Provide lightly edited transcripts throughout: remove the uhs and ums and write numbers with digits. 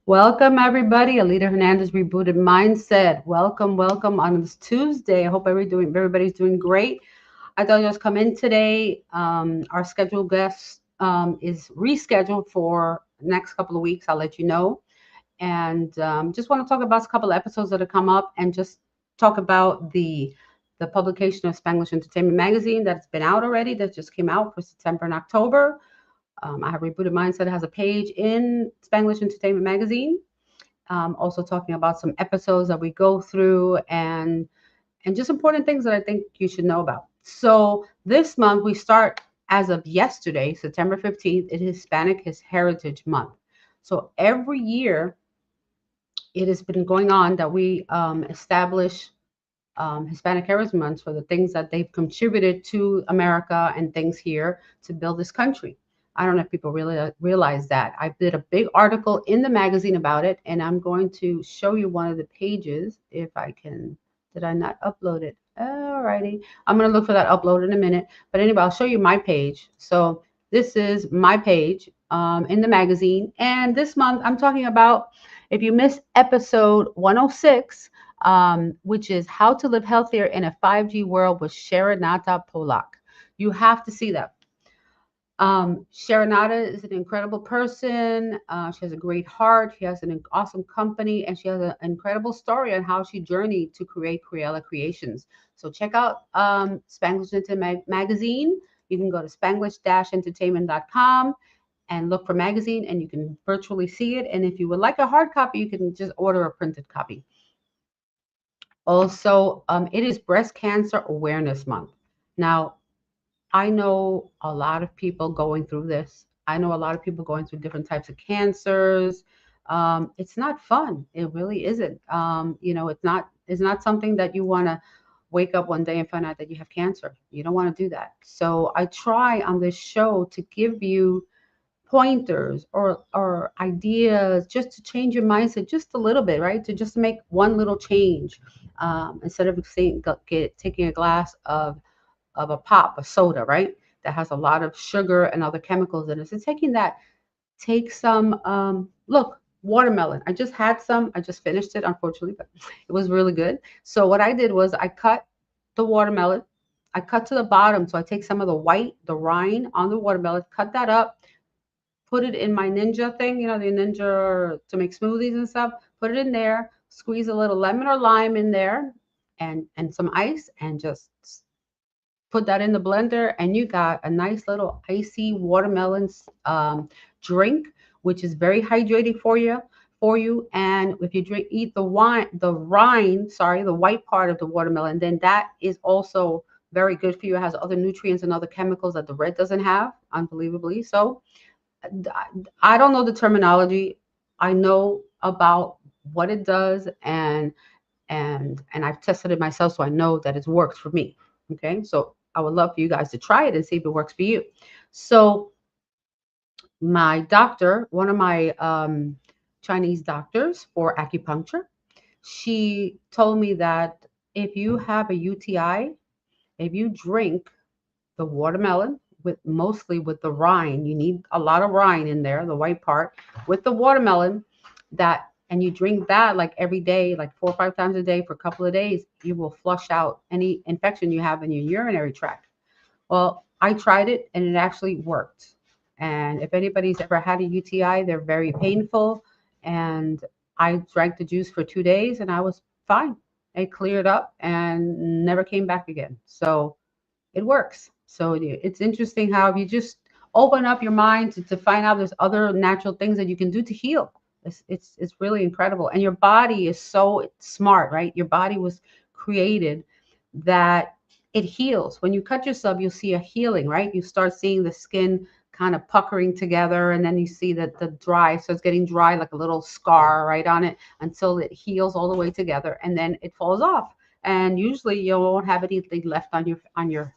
Welcome, everybody. Alida Hernandez, Rebooted Mindset. Welcome, welcome on this Tuesday. I hope everybody's doing great. I thought I'd just come in today. Our scheduled guest is rescheduled for the next couple of weeks. I'll let you know. And just want to talk about a couple of episodes that have come up and just talk about the publication of Spanglish Entertainment Magazine that's been out already, that just came out for September and October. I have Rebooted Mindset has a page in Spanglish Entertainment Magazine. Also talking about some episodes that we go through and just important things that I think you should know about. So this month we start as of yesterday, September 15th, it is Hispanic Heritage Month. So every year it has been going on that we establish Hispanic Heritage Month for the things that they've contributed to America and things here to build this country. I don't know if people really realize that. I did a big article in the magazine about it, and I'm going to show you one of the pages if I can. Did I not upload it? Alrighty. I'm going to look for that upload in a minute. But anyway, I'll show you my page. So this is my page in the magazine. And this month, I'm talking about if you missed episode 106, which is How to Live Healthier in a 5G World with Sharonata Polak. You have to see that. Sharonata is an incredible person. She has a great heart. She has an awesome company, and she has an incredible story on how she journeyed to create Cruella Creations. So check out Spanglish Magazine. You can go to spanglish-entertainment.com and look for magazine, and you can virtually see it. And if you would like a hard copy, you can just order a printed copy. Also, it is Breast Cancer Awareness Month. Now, I know a lot of people going through this. I know a lot of people going through different types of cancers. It's not fun. It really isn't. It's not something that you want to wake up one day and find out that you have cancer. You don't want to do that. So I try on this show to give you pointers or ideas just to change your mindset just a little bit, right? To just make one little change instead of taking a glass of a pop, a soda, right? That has a lot of sugar and other chemicals in it. So taking that, take some, look, watermelon. I just had some. I just finished it, unfortunately, but it was really good. So what I did was I cut the watermelon. I cut to the bottom. So I take some of the rind on the watermelon, cut that up, put it in my Ninja thing, the Ninja to make smoothies and stuff. Put it in there, squeeze a little lemon or lime in there, and some ice, and just put that in the blender, and you got a nice little icy watermelon drink, which is very hydrating for you. And if you eat the rind, sorry, the white part of the watermelon, then that is also very good for you. It has other nutrients and other chemicals that the red doesn't have, unbelievably. So I don't know the terminology. I know about what it does, and I've tested it myself, so I know that it works for me. Okay, so I would love for you guys to try it and see if it works for you. So my doctor, one of my Chinese doctors for acupuncture, she told me that if you have a UTI, if you drink the watermelon with mostly with the rind, you need a lot of rind in there, the white part, with the watermelon, that and you drink that like every day, like 4 or 5 times a day for a couple of days, you will flush out any infection you have in your urinary tract. Well, I tried it and it actually worked. And if anybody's ever had a UTI, they're very painful. And I drank the juice for 2 days and I was fine. It cleared up and never came back again. So it works. So it's interesting how if you just open up your mind to find out there's other natural things that you can do to heal. It's really incredible. And your body is so smart, right? Your body was created that it heals. When you cut yourself, you'll see a healing, right? You start seeing the skin kind of puckering together, and then you see that the dry, so it's getting dry like a little scar right on it until it heals all the way together, and then it falls off. And usually you won't have anything left on your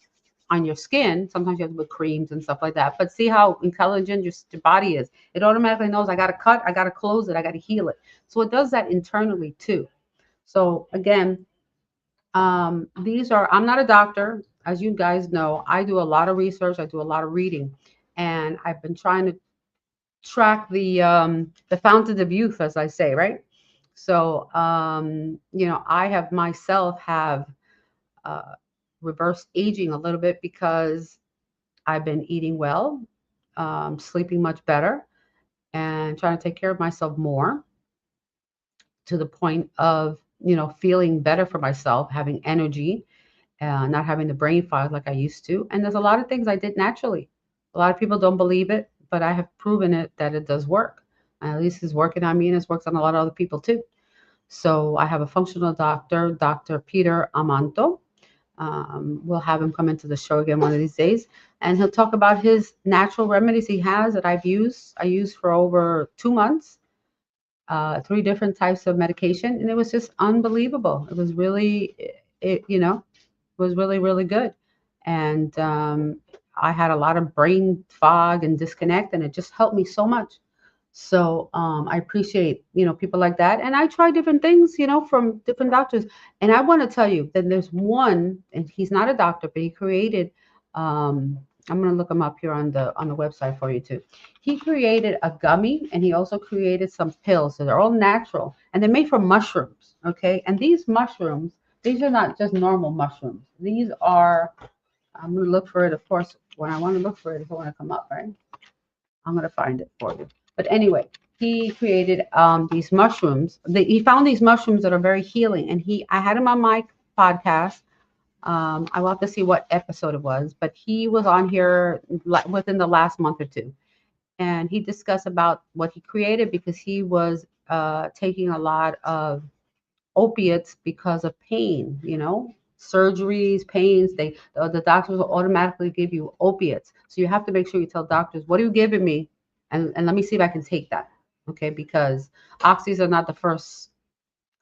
skin. Sometimes you have to put creams and stuff like that. But see how intelligent your body is. It automatically knows I got to cut, I got to close it, I got to heal it. So it does that internally too. So again, I'm not a doctor. As you guys know, I do a lot of research, I do a lot of reading. And I've been trying to track the fountains of youth, as I say, right? So I have myself have uh, reversed aging a little bit because I've been eating well, sleeping much better, and trying to take care of myself more to the point of feeling better for myself, having energy, not having the brain fog like I used to. And there's a lot of things I did naturally. A lot of people don't believe it, but I have proven it that it does work. At least it's working on me, and it's works on a lot of other people too. So I have a functional doctor, Dr. Peter Amanto. We'll have him come into the show again one of these days, and he'll talk about his natural remedies he has that I've used. I used for over 2 months, three different types of medication, and it was just unbelievable. It was really, was really, really good. And I had a lot of brain fog and disconnect, and it just helped me so much. So I appreciate, people like that. And I try different things, from different doctors. And I want to tell you that there's one, and he's not a doctor, but he created, I'm going to look him up here on the website for you too. He created a gummy, and he also created some pills. So they're all natural, and they're made from mushrooms. Okay. And these mushrooms, these are not just normal mushrooms. These are, I'm going to look for it. Of course, when I want to look for it, if I want to come up, right? I'm going to find it for you. But anyway, he created these mushrooms. He found these mushrooms that are very healing. And I had him on my podcast. I will have to see what episode it was, but he was on here within the last month or two. And he discussed about what he created because he was taking a lot of opiates because of pain, surgeries, pains. The doctors will automatically give you opiates. So you have to make sure you tell doctors, what are you giving me? And let me see if I can take that. Okay, because oxys are not the first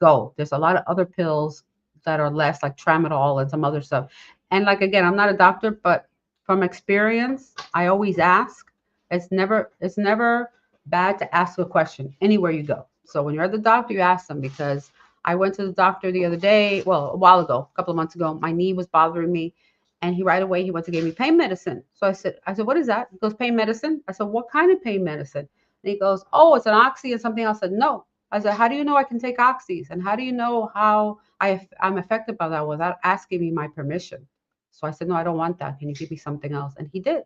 go. There's a lot of other pills that are less, like tramadol and some other stuff. And like again, I'm not a doctor, but from experience, I always ask. It's never bad to ask a question anywhere you go. So when you're at the doctor, you ask them because I went to the doctor the other day, well, a while ago, a couple of months ago. My knee was bothering me, and right away he went to give me pain medicine. So I said, what is that? He goes, pain medicine. I said, what kind of pain medicine? And he goes, oh, it's an oxy and something else. I said, no. I said, how do you know I can take oxys? And how do you know how I'm affected by that without asking me my permission? So I said, no, I don't want that. Can you give me something else? And he did.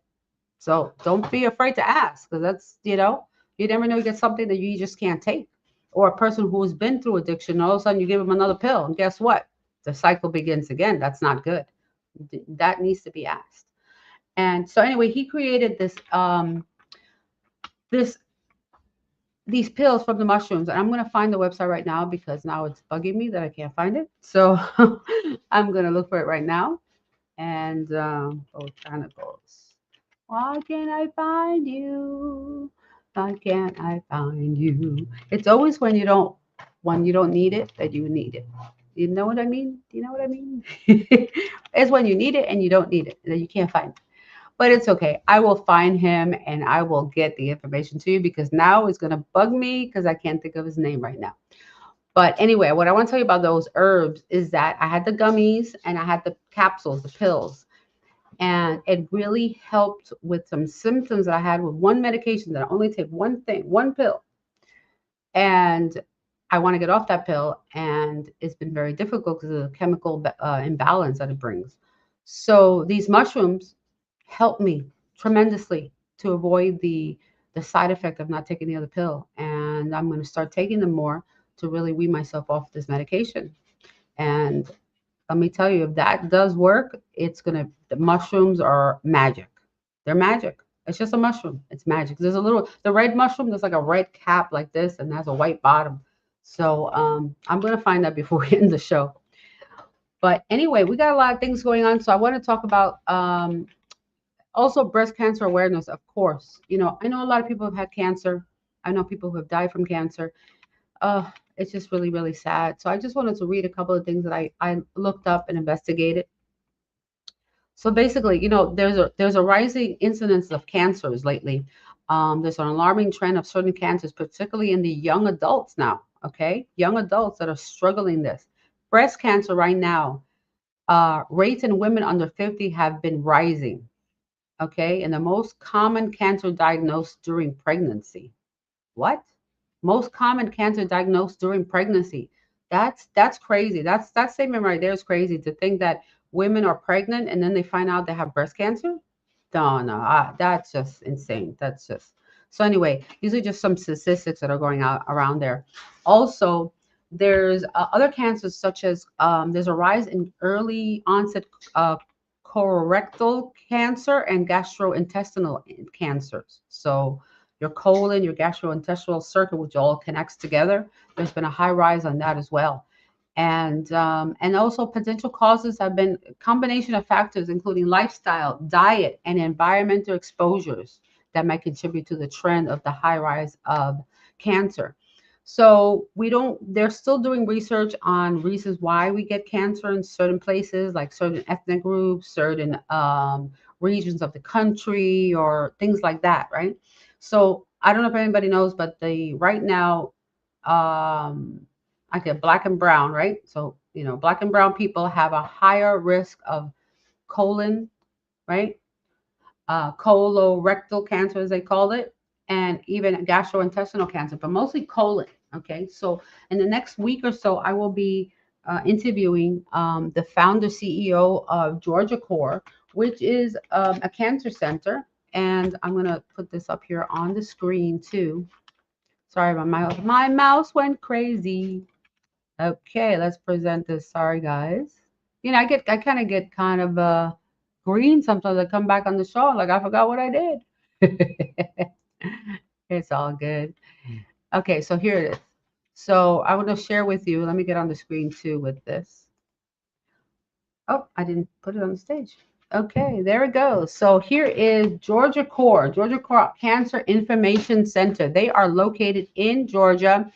So don't be afraid to ask, because you never know, you get something that you just can't take. Or a person who has been through addiction, all of a sudden you give them another pill, and guess what? The cycle begins again. That's not good. That needs to be asked. And so anyway, he created this these pills from the mushrooms, and I'm going to find the website right now because now it's bugging me that I can't find it. So I'm going to look for it right now. And botanicals. Why can't I find you? Why can't I find you? It's always when you don't need it that you need it. You know what I mean? Do you know what I mean? It's when you need it and you don't need it that you can't find it. But it's okay. I will find him and I will get the information to you because now it's going to bug me because I can't think of his name right now. But anyway, what I want to tell you about those herbs is that I had the gummies and I had the capsules, the pills, and it really helped with some symptoms that I had with one medication that I only take one pill. And I want to get off that pill, and it's been very difficult because of the chemical imbalance that it brings. So these mushrooms help me tremendously to avoid the side effect of not taking the other pill. And I'm going to start taking them more to really wean myself off this medication. And let me tell you, if that does work, the mushrooms are magic. They're magic. It's just a mushroom. It's magic. The red mushroom, there's like a red cap like this and has a white bottom. So I'm going to find that before we end the show. But anyway, we got a lot of things going on. So I want to talk about also breast cancer awareness, of course. I know a lot of people have had cancer. I know people who have died from cancer. It's just really, really sad. So I just wanted to read a couple of things that I looked up and investigated. So basically, there's a rising incidence of cancers lately. There's an alarming trend of certain cancers, particularly in the young adults now. Okay, young adults that are struggling this breast cancer right now. Rates in women under 50 have been rising. Okay, and the most common cancer diagnosed during pregnancy. What? Most common cancer diagnosed during pregnancy. That's crazy. That statement right there is crazy to think that women are pregnant and then they find out they have breast cancer. No, no, that's just insane. That's just so. Anyway, these are just some statistics that are going out around there. Also, there's other cancers such as there's a rise in early onset uh, colorectal cancer and gastrointestinal cancers. So your colon, your gastrointestinal circuit, which all connects together. There's been a high rise on that as well. And also potential causes have been a combination of factors, including lifestyle, diet, and environmental exposures that might contribute to the trend of the high rise of cancer. So we don't, they're still doing research on reasons why we get cancer in certain places, like certain ethnic groups, certain regions of the country, or things like that, right? So I don't know if anybody knows, but the right now, um, I get black and brown, right? So, black and brown people have a higher risk of colon, right? Colorectal cancer, as they call it, and even gastrointestinal cancer, but mostly colon. Okay, so in the next week or so, I will be interviewing the founder CEO of Georgia Core, which is a cancer center. And I'm going to put this up here on the screen too. Sorry, my mouse went crazy. Okay, let's present this. Sorry, guys. I kind of get kind of green sometimes. I come back on the show like I forgot what I did. It's all good. Okay, so here it is. So I want to share with you. Let me get on the screen too with this. Oh, I didn't put it on the stage. Okay, there it goes. So here is Georgia Core Cancer Information Center. They are located in Georgia.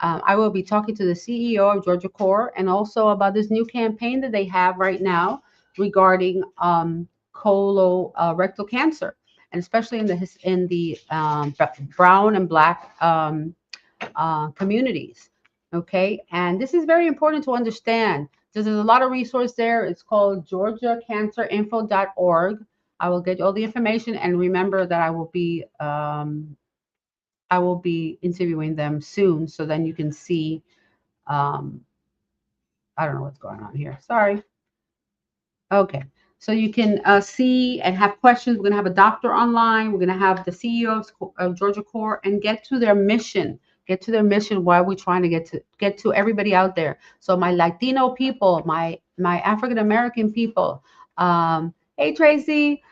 I will be talking to the CEO of Georgia Core and also about this new campaign that they have right now regarding colorectal cancer, and especially in the brown and black communities. Okay, and this is very important to understand. There's a lot of resource there. It's called georgiacancerinfo.org. I will get all the information, and remember that I will be interviewing them soon, so then you can see. Um, I don't know what's going on here. Sorry. Okay. So you can see and have questions. We're going to have a doctor online. We're going to have the CEO of Georgia Core and get to their mission. Get to their mission. Why we're trying to get to everybody out there. So my Latino people, my African American people. Hey Tracy,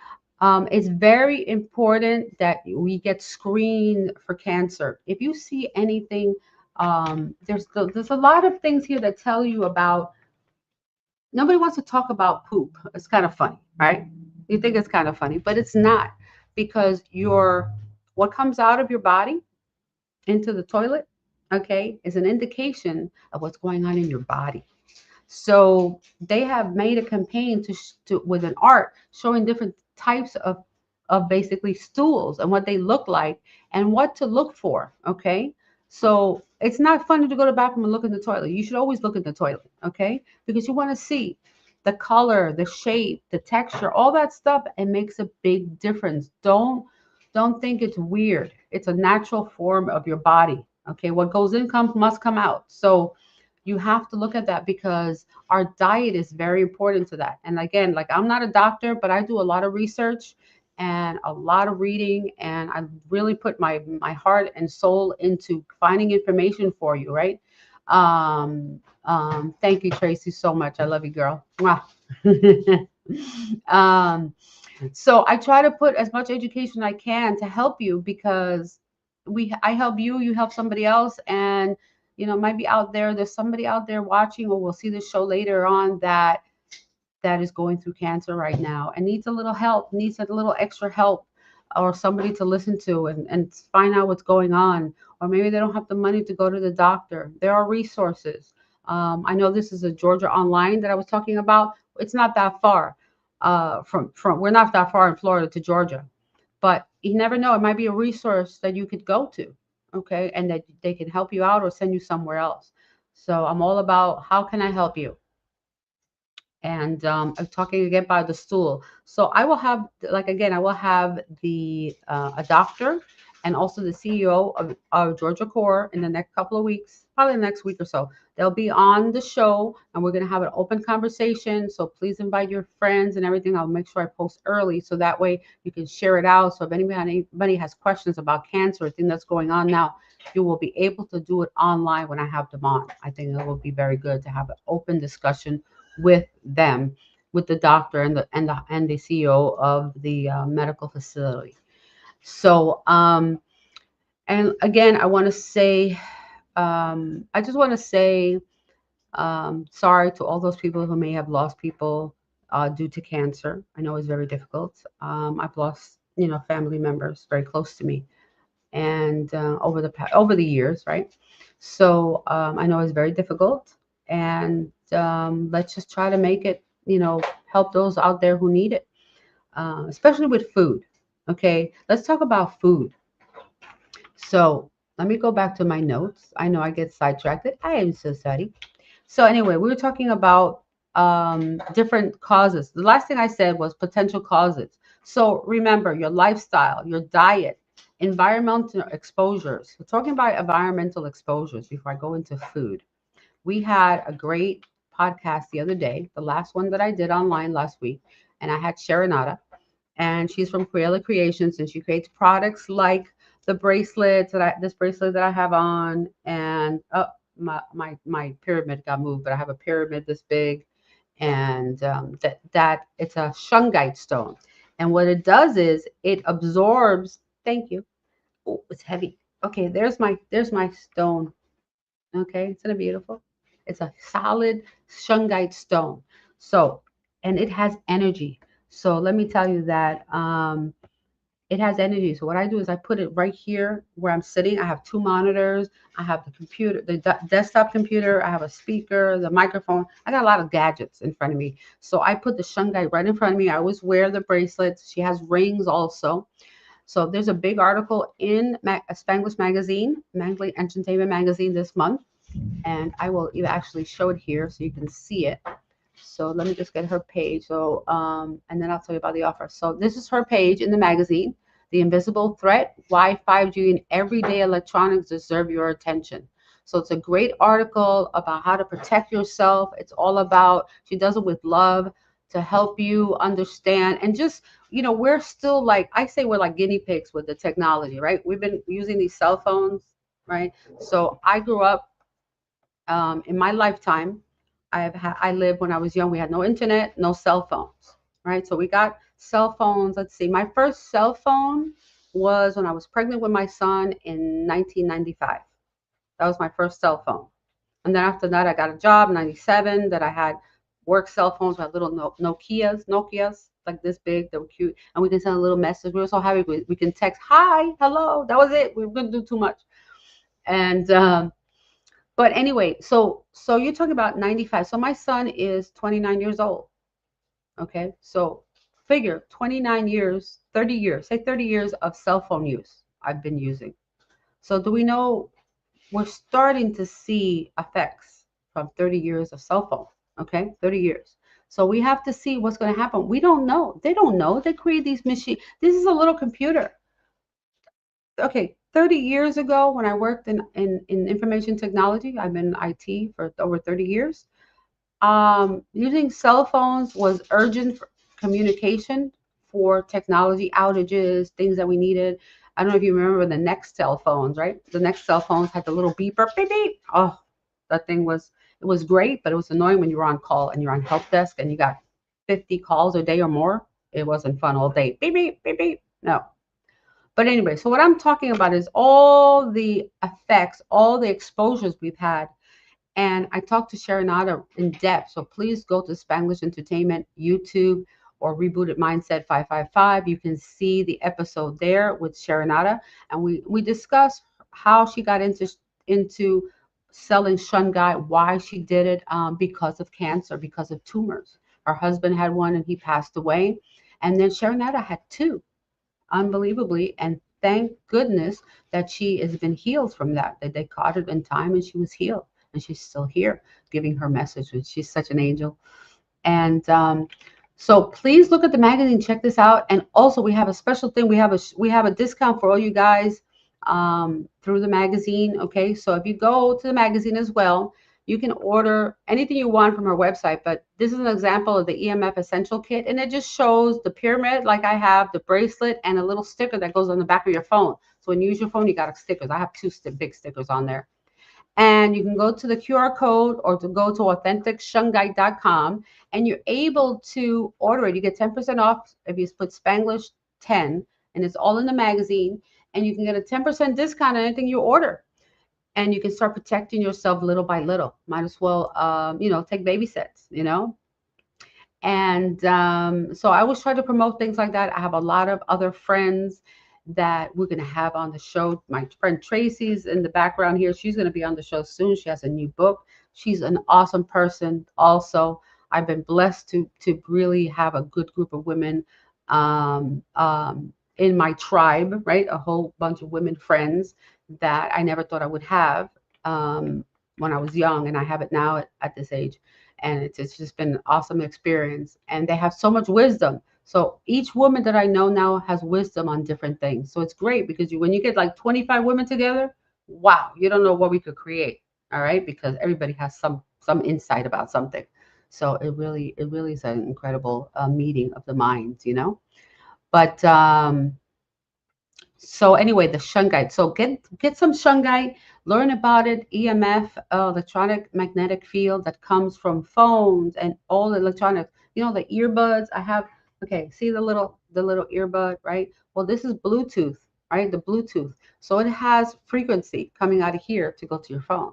it's very important that we get screened for cancer. If you see anything, there's a lot of things here that tell you about. Nobody wants to talk about poop. It's kind of funny, right? You think it's kind of funny, but it's not, because what comes out of your body into the toilet, okay, is an indication of what's going on in your body. So they have made a campaign to with an art showing different types of basically stools and what they look like and what to look for. Okay. So it's not funny to go to the bathroom and look in the toilet. You should always look in the toilet, okay? Because you want to see the color, the shape, the texture, all that stuff. It makes a big difference. Don't think it's weird. It's a natural form of your body. Okay. What goes in must come out. So you have to look at that because our diet is very important to that. And again, like, I'm not a doctor, but I do a lot of research and a lot of reading, and I really put my heart and soul into finding information for you, right? Thank you, Tracy, so much. I love you, girl. Mwah. um, so I try to put as much education I can to help you, because I help you, you help somebody else, and might be out there. There's somebody out there watching, or we'll see this show later on, that is going through cancer right now and needs a little help, needs a little extra help, or somebody to listen to and find out what's going on. Or maybe they don't have the money to go to the doctor. There are resources. I know this is a Georgia Online that I was talking about. It's not that far from we're not that far in Florida to Georgia, but you never know. It might be a resource that you could go to, okay, and that they can help you out or send you somewhere else. So I'm all about how can I help you? And I'm talking again about the stool. So I will have, like again, I will have the a doctor and also the CEO of Georgia Core in the next couple of weeks, probably the next week or so. They'll be on the show, and we're going to have an open conversation. So please invite your friends and everything. I'll make sure I post early so that way you can share it out. So if anybody has questions about cancer or thing that's going on now, you will be able to do it online when I have them on. I think it will be very good to have an open discussion with them, with the doctor and the CEO of the medical facility. So and again, I just want to say sorry to all those people who may have lost people due to cancer. I know it's very difficult. I've lost, family members very close to me, and over the years, right? So I know it's very difficult, and let's just try to make it, help those out there who need it, especially with food. Okay, let's talk about food. So let me go back to my notes. I know I get sidetracked. I am so sorry. So anyway, we were talking about different causes. The last thing I said was potential causes. So remember your lifestyle, your diet, environmental exposures. We're talking about environmental exposures before I go into food. We had a great podcast the other day, the last one that I did online last week, and I had Sharonata, and she's from Cruella Creations, and she creates products like the bracelets this bracelet that I have on, and my pyramid got moved, but I have a pyramid this big, and that it's a shungite stone, and what it does is it absorbs. Thank you. Oh, it's heavy. Okay, there's my stone. Okay, isn't it beautiful? It's a solid shungite stone. So, and it has energy. So let me tell you that it has energy. So what I do is I put it right here where I'm sitting. I have two monitors. I have the computer, the desktop computer. I have a speaker, the microphone. I got a lot of gadgets in front of me. So I put the shungite right in front of me. I always wear the bracelets. She has rings also. So there's a big article in Spanglish Magazine, Manly Entertainment Magazine this month, and I will actually show it here so you can see it. So let me just get her page. So and then I'll tell you about the offer. So this is her page in the magazine. The Invisible Threat: Why 5G and Everyday Electronics Deserve Your Attention. So it's a great article about how to protect yourself. It's all about, she does it with love to help you understand. And just, we're still like, I say we're like guinea pigs with the technology, right? We've been using these cell phones, right? So I grew up in my lifetime. I lived when I was young. We had no internet, no cell phones, right? So we got cell phones. Let's see. My first cell phone was when I was pregnant with my son in 1995. That was my first cell phone. And then after that, I got a job in 97 that I had work cell phones with little Nokias like this big. They were cute. And we can send a little message. We were so happy. We can text, hi, hello. That was it. We were going to do too much. And but anyway, so you're talking about 95. So my son is 29 years old. Okay. So figure 29 years, 30 years, say 30 years of cell phone use I've been using. So do we know we're starting to see effects from 30 years of cell phone? Okay. 30 years. So we have to see what's going to happen. We don't know. They don't know. They create these machines. This is a little computer. Okay, 30 years ago when I worked in information technology, I've been in IT for over 30 years. Using cell phones was urgent for communication for technology outages, things that we needed. I don't know if you remember the Next cell phones, right? The Next cell phones had the little beeper, beep, beep. Oh, that thing it was great, but it was annoying when you were on call and you're on help desk and you got 50 calls a day or more. It wasn't fun all day. Beep, beep, beep, beep. No. But anyway, so what I'm talking about is all the effects, all the exposures we've had. And I talked to Sharonata in depth. So please go to Spanglish Entertainment YouTube or Rebooted Mindset 555. You can see the episode there with Sharonata. And we discuss how she got into selling shungite, why she did it, because of cancer, because of tumors. Her husband had one and he passed away. And then Sharonata had two, unbelievably, and thank goodness that she has been healed from that they caught it in time and she was healed, and she's still here giving her message. She's such an angel. And so please look at the magazine, check this out. And also we have a special thing. We have a discount for all you guys through the magazine. Okay, so if you go to the magazine as well, you can order anything you want from our website. But this is an example of the EMF Essential Kit, and it just shows the pyramid like I have, the bracelet, and a little sticker that goes on the back of your phone. So when you use your phone, you got stickers. I have two big stickers on there. And you can go to the QR code or to go to AuthenticShungite.com, and you're able to order it. You get 10% off if you put Spanglish 10, and it's all in the magazine. And you can get a 10% discount on anything you order. And you can start protecting yourself little by little. Might as well, take baby steps, And so I always try to promote things like that. I have a lot of other friends that we're going to have on the show. My friend Tracy's in the background here. She's going to be on the show soon. She has a new book. She's an awesome person. Also, I've been blessed to really have a good group of women in my tribe, right? A whole bunch of women friends that I never thought I would have when I was young, and I have it now at this age. And it's just been an awesome experience. And they have so much wisdom. So each woman that I know now has wisdom on different things. So it's great because when you get like 25 women together, wow, you don't know what we could create. All right, because everybody has some insight about something. So it really is an incredible meeting of the minds. But so anyway, the shungite. So get some shungite, learn about it. EMF, electronic magnetic field that comes from phones and all the electronics. The earbuds. I have. Okay, see the little earbud, right? Well, this is Bluetooth, right? The Bluetooth. So it has frequency coming out of here to go to your phone.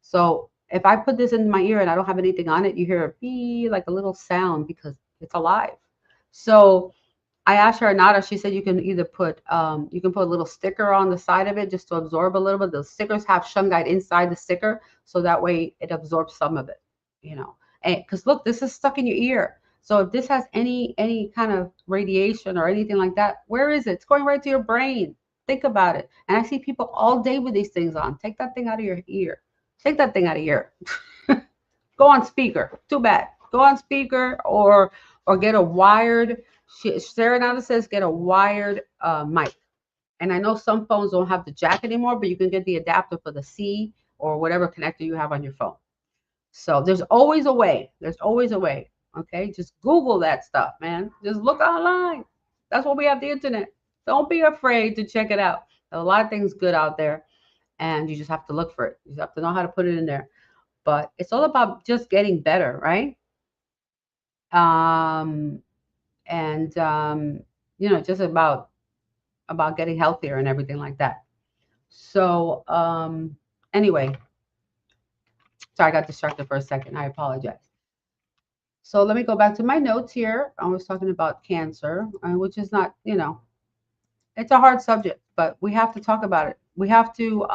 So if I put this in my ear and I don't have anything on it, you hear a beep, like a little sound because it's alive. So I asked her, Nada, she said you can put a little sticker on the side of it just to absorb a little bit. The stickers have shungite inside the sticker, so that way it absorbs some of it. And because look, this is stuck in your ear. So if this has any kind of radiation or anything like that, where is it? It's going right to your brain. Think about it. And I see people all day with these things on. Take that thing out of your ear. Take that thing out of your ear. Go on speaker. Too bad. Go on speaker or get a wired. Serenata says get a wired mic. And I know some phones don't have the jack anymore, but you can get the adapter for the C or whatever connector you have on your phone. So there's always a way. There's always a way. Okay, just Google that stuff, man. Just look online. That's why we have the internet. Don't be afraid to check it out. There's a lot of things good out there, and you just have to look for it. You just have to know how to put it in there. But it's all about just getting better, right? Um, and just about getting healthier and everything like that. So anyway, sorry, I got distracted for a second. I apologize. So let me go back to my notes here. I was talking about cancer, which is not, it's a hard subject, but we have to talk about it. We have to,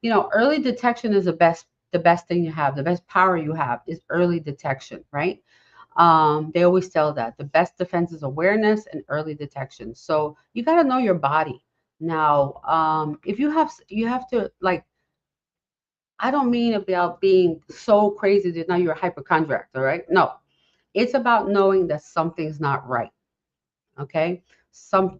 early detection is the best thing you have. The best power you have is early detection, right? They always tell that the best defense is awareness and early detection. So you got to know your body. Now, if you have to, like, I don't mean about being so crazy that now you're a hypochondriac, all right? No, it's about knowing that something's not right. Okay,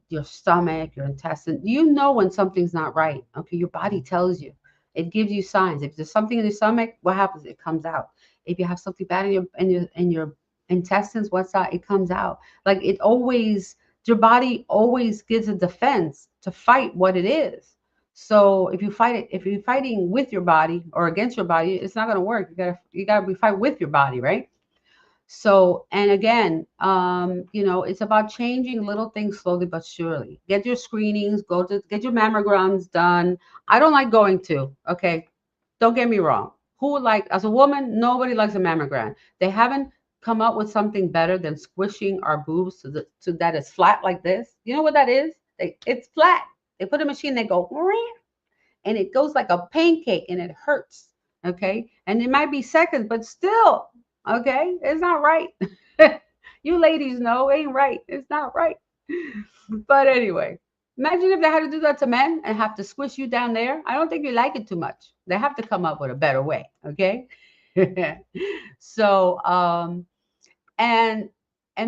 your stomach, your intestine, you know when something's not right. Okay, your body tells you. It gives you signs. If there's something in your stomach, what happens? It comes out. If you have something bad in your intestines, what's that? It comes out. Like your body always gives a defense to fight what it is. So if you're fighting with your body or against your body, it's not going to work. You gotta fight with your body, right? So, and again, it's about changing little things slowly but surely. Get your screenings, get your mammograms done. I don't like going to, okay? Don't get me wrong. Who would like, as a woman, nobody likes a mammogram. They haven't come up with something better than squishing our boobs to that it's flat like this. You know what that is? It's flat. They put a machine, they go, and it goes like a pancake and it hurts. Okay. And it might be seconds, but still, okay, it's not right. You ladies know it ain't right. It's not right. But anyway, imagine if they had to do that to men and have to squish you down there. I don't think you like it too much. They have to come up with a better way. Okay. So, and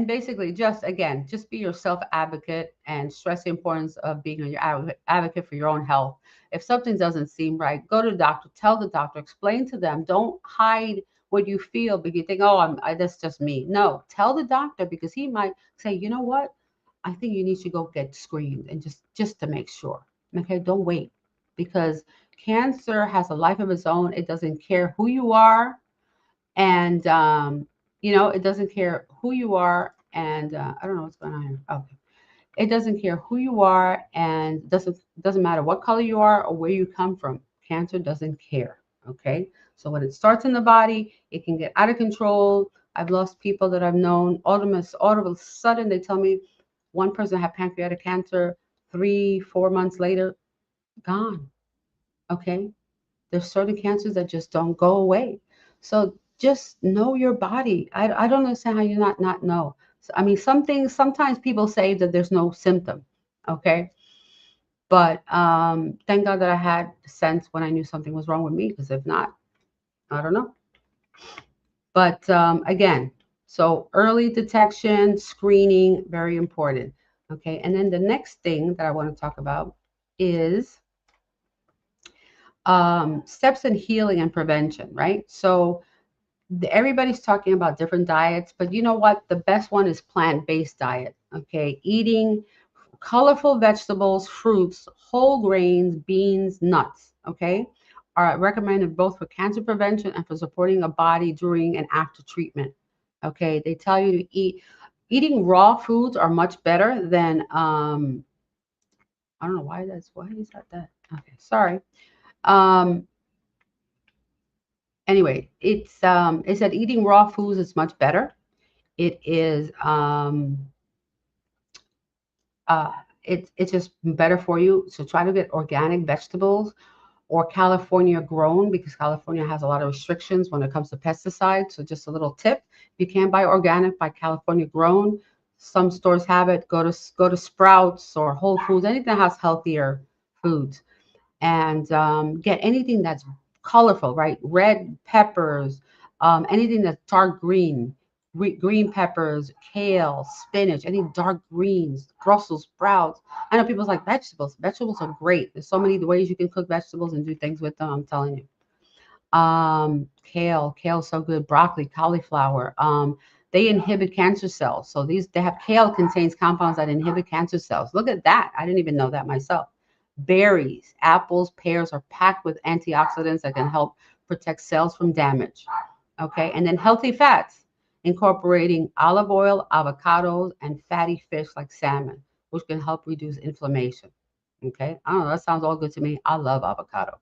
basically just again, just be your self advocate and stress the importance of being your advocate for your own health. If something doesn't seem right, go to the doctor, tell the doctor, explain to them. Don't hide what you feel because you think, oh, that's just me. No, tell the doctor, because he might say, you know what, I think you need to go get screened, and just to make sure. Okay, don't wait, because cancer has a life of its own. It doesn't care who you are, and it doesn't care who you are, and I don't know what's going on here. Okay, it doesn't care who you are, and doesn't matter what color you are or where you come from. Cancer doesn't care. Okay, so when it starts in the body, it can get out of control. I've lost people that I've known. All of a sudden, they tell me one person had pancreatic cancer. 3 4 months later, gone. Okay, there's certain cancers that just don't go away. So just know your body. I don't understand how you not know. So, I mean, some things, sometimes people say that there's no symptom. Okay. But thank God that I had sense when I knew something was wrong with me, because if not, I don't know. But again, so early detection, screening, very important. Okay. And then the next thing that I want to talk about is steps in healing and prevention, right? So everybody's talking about different diets, but you know what? The best one is plant-based diet. Okay, eating colorful vegetables, fruits, whole grains, beans, nuts. Okay, are recommended both for cancer prevention and for supporting a body during and after treatment. Okay, they tell you to eating raw foods are much better than I don't know why is that. Okay, sorry. Um, anyway, it said eating raw foods is much better. It is uh, it's just better for you. So try to get organic vegetables or California grown, because California has a lot of restrictions when it comes to pesticides. So just a little tip: you can't buy organic, buy California grown. Some stores have it. Go to Sprouts or Whole Foods, anything that has healthier foods, and get anything that's colorful, right? Red peppers, anything that's dark green, green peppers, kale, spinach, any dark greens, Brussels sprouts. I know people's like vegetables. Vegetables are great. There's so many ways you can cook vegetables and do things with them. I'm telling you. Kale so good. Broccoli, cauliflower. They inhibit cancer cells. So they have kale contains compounds that inhibit cancer cells. Look at that. I didn't even know that myself. Berries, apples, pears are packed with antioxidants that can help protect cells from damage. Okay, and then healthy fats, incorporating olive oil, avocados, and fatty fish like salmon, which can help reduce inflammation. Okay, I don't know. That sounds all good to me. I love avocado.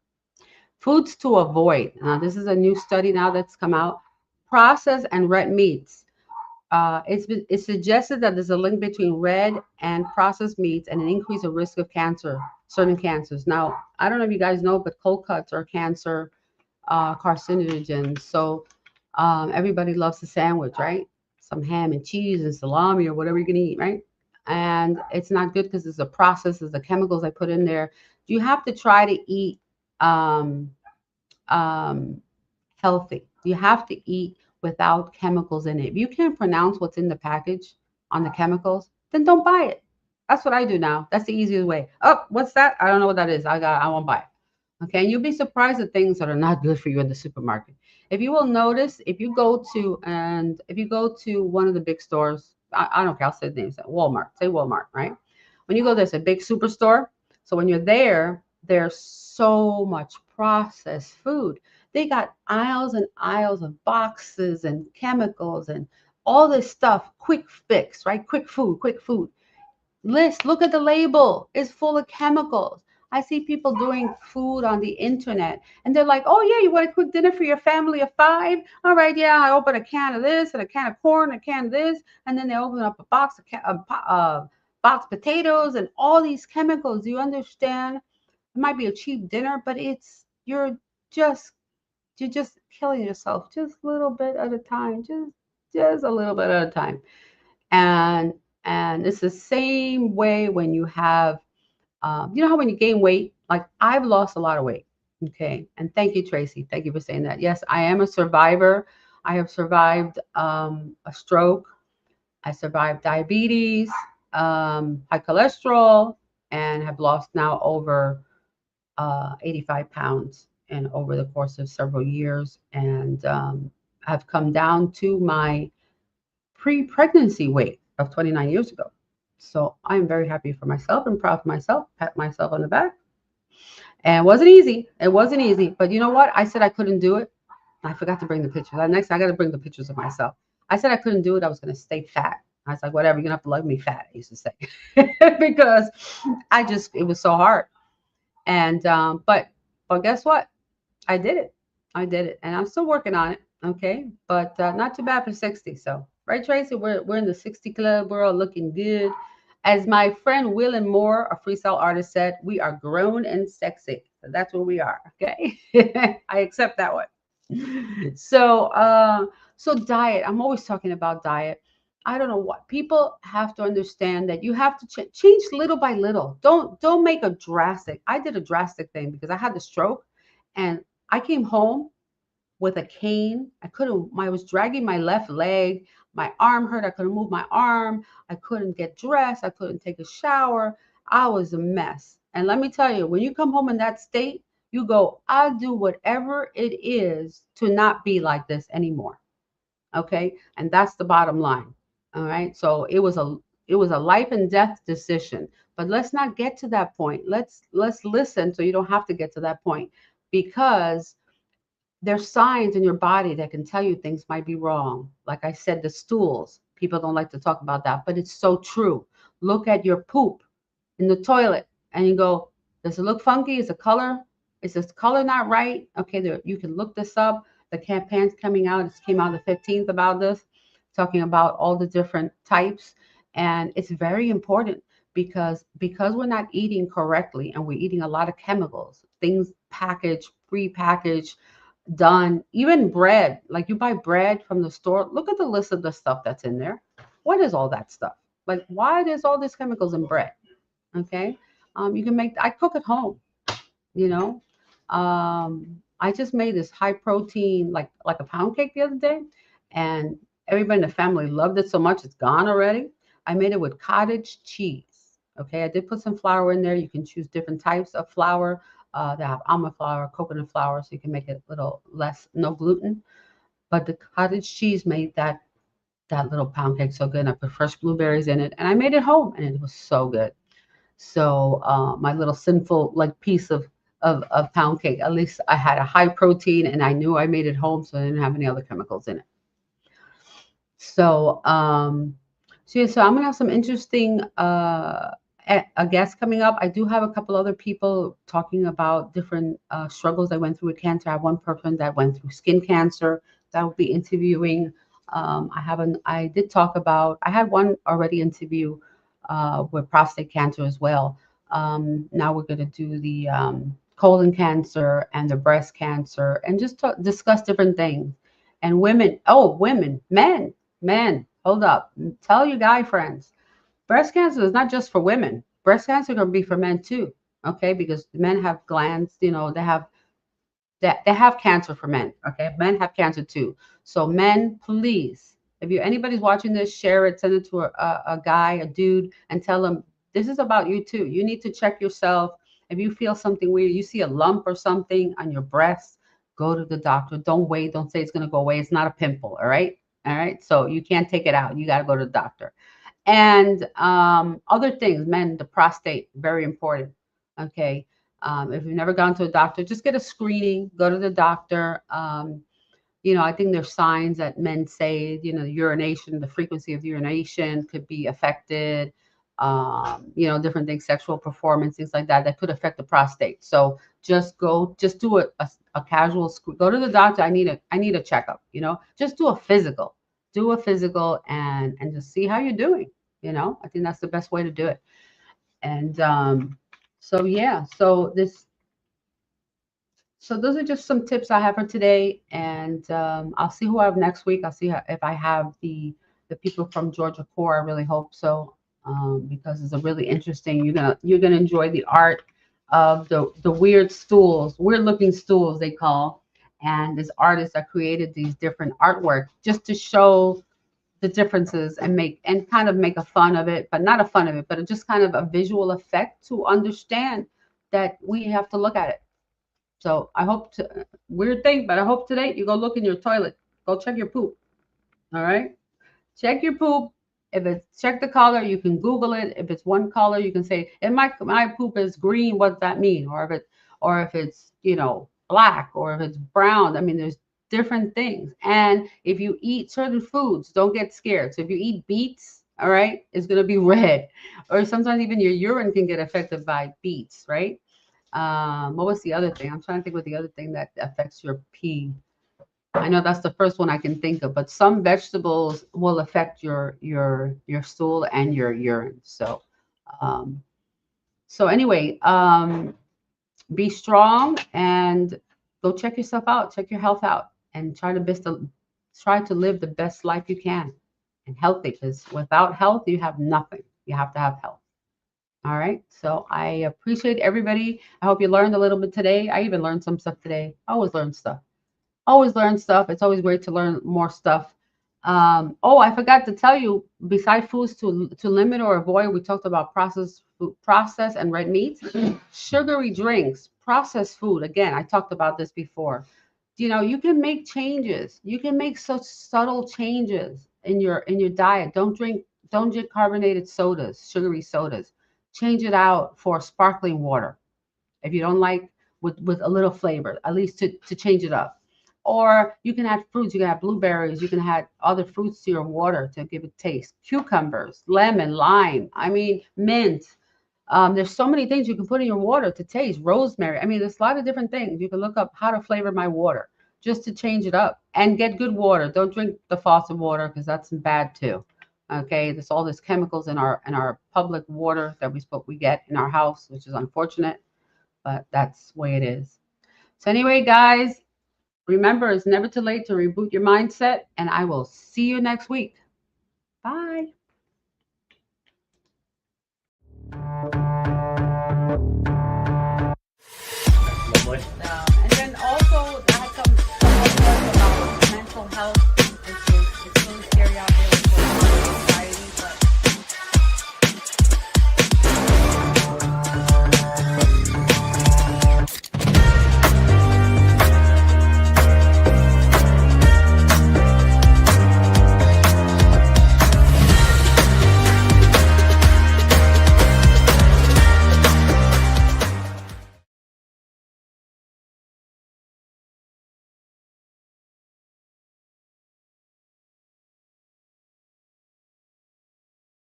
Foods to avoid. Now, this is a new study now that's come out. Processed and red meats. It's suggested that there's a link between red and processed meats and an increase of risk of cancer, certain cancers. Now, I don't know if you guys know, but cold cuts are cancer carcinogens. So everybody loves a sandwich, right? Some ham and cheese and salami or whatever you can eat, right? And it's not good because it's a process, it's the chemicals I put in there. You have to try to eat um, um, healthy. You have to eat without chemicals in it. If you can't pronounce what's in the package on the chemicals, then don't buy it. That's what I do now. That's the easiest way. Oh, what's that? I don't know what that is. I won't buy it. Okay. And you'll be surprised at things that are not good for you in the supermarket. If you will notice, if you go to one of the big stores, I don't care, I'll say the names, Walmart, say Walmart, right? When you go, there's a big superstore. So when you're there, there's so much processed food. They got aisles and aisles of boxes and chemicals and all this stuff, quick fix, right? Quick food, quick food. Look at the label. It's full of chemicals. I see people doing food on the internet and they're like, oh, yeah, you want a quick dinner for your family of five? All right, yeah, I open a can of this and a can of corn, a can of this. And then they open up a box of box potatoes and all these chemicals. Do you understand? It might be a cheap dinner, but just you're just killing yourself just a little bit at a time, just a little bit at a time. And it's the same way when you have, you know how when you gain weight, like I've lost a lot of weight. Okay, and thank you, Tracy. Thank you for saying that. Yes, I am a survivor. I have survived a stroke. I survived diabetes, high cholesterol, and have lost now over 85 pounds and over the course of several years, and have come down to my pre-pregnancy weight of 29 years ago. So I'm very happy for myself and proud of myself, pat myself on the back. And it wasn't easy. It wasn't easy. But you know what? I said I couldn't do it. I forgot to bring the pictures. Next, I got to bring the pictures of myself. I said I couldn't do it. I was going to stay fat. I was like, whatever, you're going to have to love me fat, I used to say. Because it was so hard. And, but guess what? I did it. I did it. And I'm still working on it. Okay. But not too bad for 60. So, right, Tracy? We're in the 60 club. We're all looking good. As my friend Will and Moore, a freestyle artist, said, we are grown and sexy. So that's where we are. Okay. I accept that one. So, so diet. I'm always talking about diet. I don't know what people have to understand that you have to change little by little. Don't make a drastic. I did a drastic thing because I had the stroke, and I came home with a cane. I was dragging my left leg. My arm hurt. I couldn't move my arm. I couldn't get dressed. I couldn't take a shower. I was a mess. And let me tell you, when you come home in that state, you go, I'll do whatever it is to not be like this anymore. Okay. And that's the bottom line. All right. So it was a life and death decision. But let's not get to that point. Let's listen so you don't have to get to that point, because there's signs in your body that can tell you things might be wrong. Like I said, the stools. People don't like to talk about that, but it's so true. Look at your poop in the toilet and you go, does it look funky? Is this color not right? Okay, there, you can look this up. The campaign's coming out. It came out the 15th about this, talking about all the different types. And it's very important because we're not eating correctly and we're eating a lot of chemicals, things packaged, pre-packaged, done, even bread. Like you buy bread from the store, look at the list of the stuff that's in there. What is all that stuff? Like, why there's all these chemicals in bread? Okay. You can make, I cook at home, you know. I just made this high protein, like a pound cake the other day, and everybody in the family loved it so much it's gone already. I made it with cottage cheese. Okay, I did put some flour in there. You can choose different types of flour. They have almond flour, coconut flour, so you can make it a little less, no gluten. But the cottage cheese made that little pound cake so good. And I put fresh blueberries in it, and I made it home, and it was so good. So my little sinful like piece of pound cake, at least I had a high protein, and I knew I made it home, so I didn't have any other chemicals in it. So so I'm gonna have some interesting a guest coming up. I do have a couple other people talking about different struggles they went through with cancer. I have one person that went through skin cancer that will be interviewing. I did talk about, I had one already interview with prostate cancer as well. Now we're going to do the colon cancer and the breast cancer and just discuss different things. And women, oh, women, men, hold up. Tell your guy friends. Breast cancer is not just for women. Breast cancer can be for men too. Okay, because men have glands, they have cancer for men. Okay, men have cancer too. So men, please, if you anybody's watching this, share it, send it to a guy, a dude, and tell them this is about you too. You need to check yourself. If you feel something weird, you see a lump or something on your breast, go to the doctor. Don't wait. Don't say it's going to go away. It's not a pimple. All right. All right. So you can't take it out. You got to go to the doctor. And other things, men, the prostate, very important. Okay. If you've never gone to a doctor, just get a screening, go to the doctor. I think there's signs that men say, the urination, the frequency of urination could be affected. Different things, sexual performance, things like that, that could affect the prostate. So just do a casual, go to the doctor. I need a checkup, just do a physical and just see how you're doing. I think that's the best way to do it. And so yeah, so those are just some tips I have for today, and I'll see who I have next week. I'll see if I have the people from Georgia Core. I really hope so, because it's a really interesting. You're gonna enjoy the art of the weird stools, weird looking stools they call, and there's artists that created these different artwork just to show the differences and make and kind of make a fun of it, but not a fun of it, but just kind of a visual effect to understand that we have to look at it. So I hope to, weird thing, but I hope today you go look in your toilet, go check your poop. All right. Check your poop. If it's check the color, you can Google it. If it's one color, you can say, "And my poop is green. What does that mean?" Or if it's black, or if it's brown. I mean, there's different things. And if you eat certain foods, don't get scared. So if you eat beets, all right, it's gonna be red. Or sometimes even your urine can get affected by beets, right? What was the other thing? I'm trying to think what the other thing that affects your pee. I know that's the first one I can think of, but some vegetables will affect your stool and your urine. Um, so anyway, be strong and go check yourself out, check your health out, and try to live the best life you can and healthy. Because without health, you have nothing. You have to have health. All right. So I appreciate everybody. I hope you learned a little bit today. I even learned some stuff today. I always learn stuff. Always learn stuff. It's always great to learn more stuff. Oh, I forgot to tell you, beside foods to limit or avoid, we talked about processed and red meats, sugary drinks, processed food. Again, I talked about this before. You can make changes. You can make such subtle changes in your diet. Don't drink carbonated sodas, sugary sodas. Change it out for sparkling water if you don't like with a little flavor, at least to change it up. Or you can add fruits. You can add blueberries. You can add other fruits to your water to give it taste. Cucumbers, lemon, lime. I mean, mint. There's so many things you can put in your water to taste. Rosemary. I mean, there's a lot of different things. You can look up how to flavor my water just to change it up and get good water. Don't drink the faucet water because that's bad too. Okay, there's all these chemicals in our public water that we get in our house, which is unfortunate, but that's the way it is. So anyway, guys, remember it's never too late to reboot your mindset, and I will see you next week. Bye.